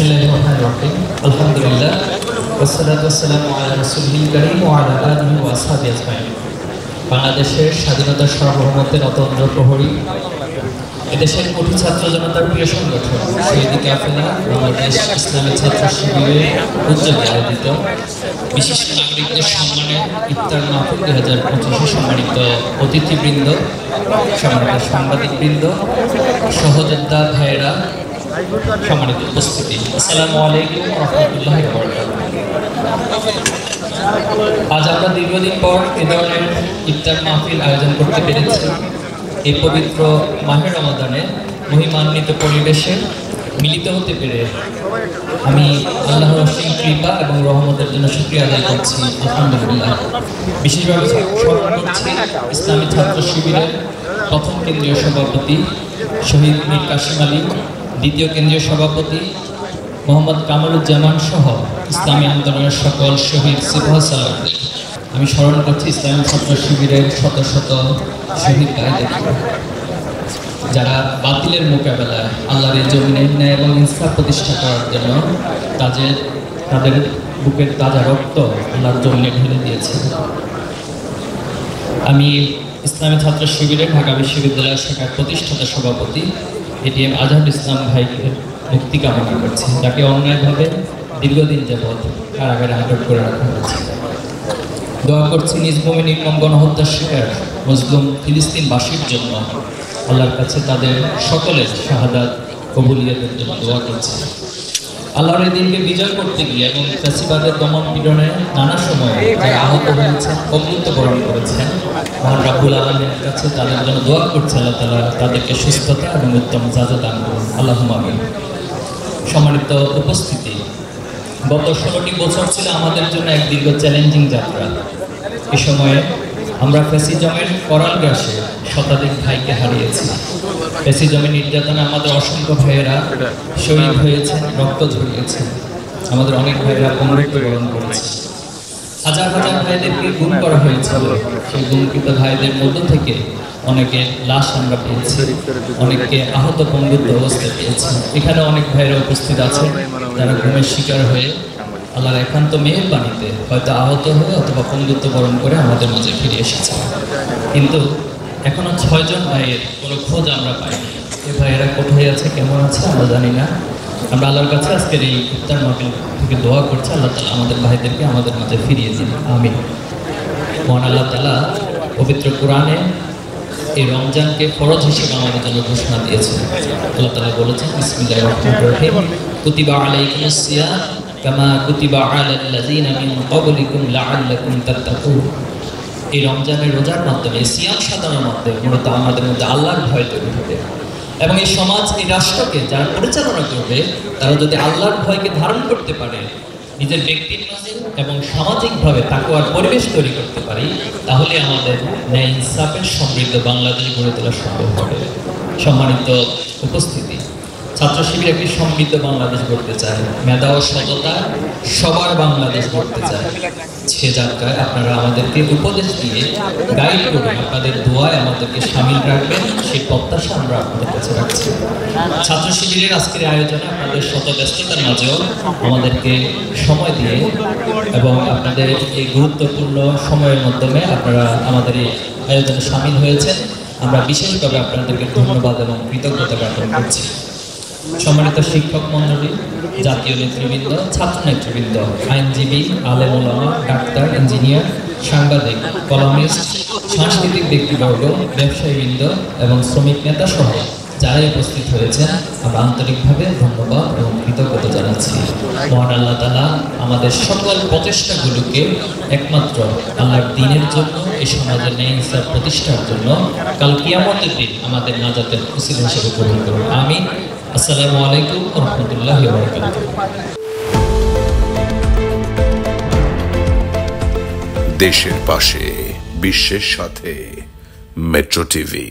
বিসমিল্লাহিররহমানিররহিম আলহামদুলিল্লাহ ওয়াসসালাতু ওয়াসসালামু আলা রাসূলিল কারীম ওয়া আলা আলিহি ওয়া আসহাবিহি আজমাইন। বাংলাদেশের স্বাধীনতার সার্বভৌমত্বের অতন্দ্র প্রহরী, এদেশের কোটি ছাত্র জনতার প্রিয় সংগঠন শহীদ কাফেলা বাংলাদেশ ইসলামী ছাত্র শিবিরের উদ্যোগে আয়োজিত বিশিষ্ট নাগরিকদের সম্মানে ইফতার মাহফিল 2025 সম্মানিত অতিথিবৃন্দ, সম্মানিত সাংবাদিকবৃন্দ, সহযোদ্ধা ভাইয়েরা, সম্মানিত উপস্থিতি, আসসালামু আলাইকুম ওয়া রাহমাতুল্লাহি ওয়া বারাকাতুহু। আজ আমরা দীর্ঘদিন পর এ ধরনের ইফতার মাহফিল আয়োজন করতে পেরেছি। এই পবিত্র মাহে রমাদানে মহিমান্বিত পরিবেশে মিলিত হতে পেরে আমি আল্লাহর অসীম কৃপা এবং রহমতের জন্য শুকরিয়া আদায় করছি, আলহামদুলিল্লাহ। বিশেষভাবে স্মরণ করছি ইসলামী ছাত্র শিবিরের প্রথম কেন্দ্রীয় সভাপতি শহীদ মীর কাসিম আলী, দ্বিতীয় কেন্দ্রীয় সভাপতি মোহাম্মদ কামরুজ্জামান সহ ইসলামী আন্দোলনের সকল শহীদ সিপাহ সালারদের। আমি স্মরণ করছি ইসলামী ছাত্র শিবিরের শত শত শহীদ ভাইদেরকে, যারা বাতিলের মোকাবেলায় আল্লাহর এই জমিনে ন্যায় এবং ইনসাফ প্রতিষ্ঠা করার জন্য তাদের বুকের তাজা রক্ত আল্লাহর জমিনে ঢেলে দিয়েছে। আমি ইসলামী ছাত্র শিবিরের ঢাকা বিশ্ববিদ্যালয় শাখার প্রতিষ্ঠাতা সভাপতি এটিএম আজহারুল ইসলাম ভাইকে মুক্তি কামনা করছি, যাকে অন্যায়ভাবে দীর্ঘদিন যাবৎ কারাগারে আটক করে রাখা হয়েছে। দোয়া করছি নিজ ভূমি নির্মম গণহত্যার শিকার মুসলিম ফিলিস্তিনবাসীর জন্য, আল্লাহর কাছে তাদের সকলের শাহাদাত কবুলিয়তের জন্য দোয়া করছি। আল্লাহর এই দিনকে বিজয় করতে গিয়ে এবং ফ্যাসিবাদের দমন পীড়নে নানা সময়ে যারা আহত হয়েছেন, মৃত্যুবরণ করেছেন, মহান রাব্বুল আলামিনের কাছে তাদের জন্য দোয়া করছে আল্লাহ তাআলা তাদেরকে সুস্থতা এবং উত্তম জাযা দান করুন, আল্লাহুম্মা আমিন। সম্মানিত উপস্থিতি, গত 16টি বছর ছিল আমাদের জন্য এক দীর্ঘ চ্যালেঞ্জিং যাত্রা। এ সময়ে আমরা ফ্যাসিজমের করাল গ্রাসে শতাধিক ভাইকে হারিয়েছি। ফ্যাসিজমের নির্যাতনে আমাদের অসংখ্য ভাইয়েরা শহীদ হয়েছেন, রক্ত ঝরিয়েছেন, আমাদের অনেক ভাইয়েরা মৃত্যুবরণ করেছে। হাজার হাজার ভাইদেরকে গুম করা হয়েছিল। সেই গুমকৃত ভাইদের মধ্য থেকে অনেকের লাশ আমরা পেয়েছি, অনেককে আহত পঙ্গুত্ব অবস্থায় পেয়েছি। এখানে অনেক ভাইয়েরা উপস্থিত আছেন যারা গুমের শিকার হয়ে আল্লাহর একান্ত মেহেরবানিতে হয়তো আহত হয়ে অথবা পঙ্গুত্ব বরণ করে আমাদের মাঝে ফিরে এসেছে। কিন্তু এখনো 6 জন ভাইয়ের কোনো খোঁজ আমরা পাইনি। এই ভাইয়েরা কোথায় আছে, কেমন আছে আমরা জানি না। আমরা আল্লাহর কাছে আজকের এই ইফতার মাহফিল থেকে দোয়া করছি আল্লাহ তাআলা আমাদের ভাইদেরকে আমাদের মাঝে ফিরিয়ে দিন, আমিন। মহান আল্লাহ তাআলা পবিত্র কোরআনে এই রমজানকে ফরজ হিসেবে আমাদের জন্য ঘোষণা দিয়েছেন। আল্লাহ তাআলা বলেছেন, বিসমিল্লাহির রহমানির রহিম, কুতিবা আলাইকুমুস সিয়াম কামা কুতিবা আলাল লাযিনা মিন ক্বাবলিকুম লাআল্লাকুম তাত্তাকুন। এই রমজানের রোজার মাধ্যমে, সিয়াম সাধনার মাধ্যমে মূলত আমাদের মধ্যে আল্লাহর ভয় তৈরি হবে এবং এই সমাজ, এই রাষ্ট্রকে যারা পরিচালনা করবে তারা যদি আল্লাহর ভয়কে ধারণ করতে পারে, নিজের ব্যক্তির মাঝে এবং সামাজিকভাবে তাকওয়ার পরিবেশ তৈরি করতে পারি, তাহলে আমাদের ন্যায় ইনসাফের সমৃদ্ধ বাংলাদেশ গড়ে তোলা সম্ভব হবে। সম্মানিত উপস্থিতি, ছাত্র শিবির একটি সমৃদ্ধ বাংলাদেশ গড়তে চায়, মেধা ও সততা সবার বাংলাদেশ গড়তে চায়। সে যাত্রায় আপনারা আমাদেরকে উপদেশ দিয়ে গাইড করে আপনাদের দোয়ায় আমাদেরকে সামিল রাখবেন, সেই প্রত্যাশা আমরা আপনাদের কাছে রাখছি। ছাত্র শিবিরের আজকের আয়োজনে আপনাদের শত ব্যস্ততার মাঝেও আমাদেরকে সময় দিয়ে এবং আপনাদের এই গুরুত্বপূর্ণ সময়ের মাধ্যমে আপনারা আমাদের এই আয়োজনে সামিল হয়েছেন। আমরা বিশেষভাবে আপনাদেরকে ধন্যবাদ এবং কৃতজ্ঞতা জ্ঞাপন করছি। সম্মানিত শিক্ষক মণ্ডলী, জাতীয় নেতৃবৃন্দ, ছাত্র নেতৃবৃন্দ, আইনজীবী, আলেম ওলামা, ডাক্তার, ইঞ্জিনিয়ার, সাংবাদিক, কলামিস্ট, সাংস্কৃতিক ব্যক্তিবর্গ, ব্যবসায়ীবৃন্দ এবং শ্রমিক নেতা সহ যারাই উপস্থিত হয়েছেন, আমরা আন্তরিকভাবে ধন্যবাদ এবং কৃতজ্ঞতা জানাচ্ছি। মহান আল্লাহ তাআলা আমাদের সকল প্রচেষ্টাগুলোকে একমাত্র আল্লাহর দ্বীনের জন্য, এই সমাজের ন্যায় ইনসাফ প্রতিষ্ঠার জন্য কাল কিয়ামতের দিন আমাদের নাজাতের উসিলা হিসেবে কবুল করুন, আমিন। আসসালামু আলাইকুম ওয়া রাহমাতুল্লাহি ওয়া বারাকাতুহু। দেশের পাশে, বিশ্বের সাথে, মেট্রো টিভি।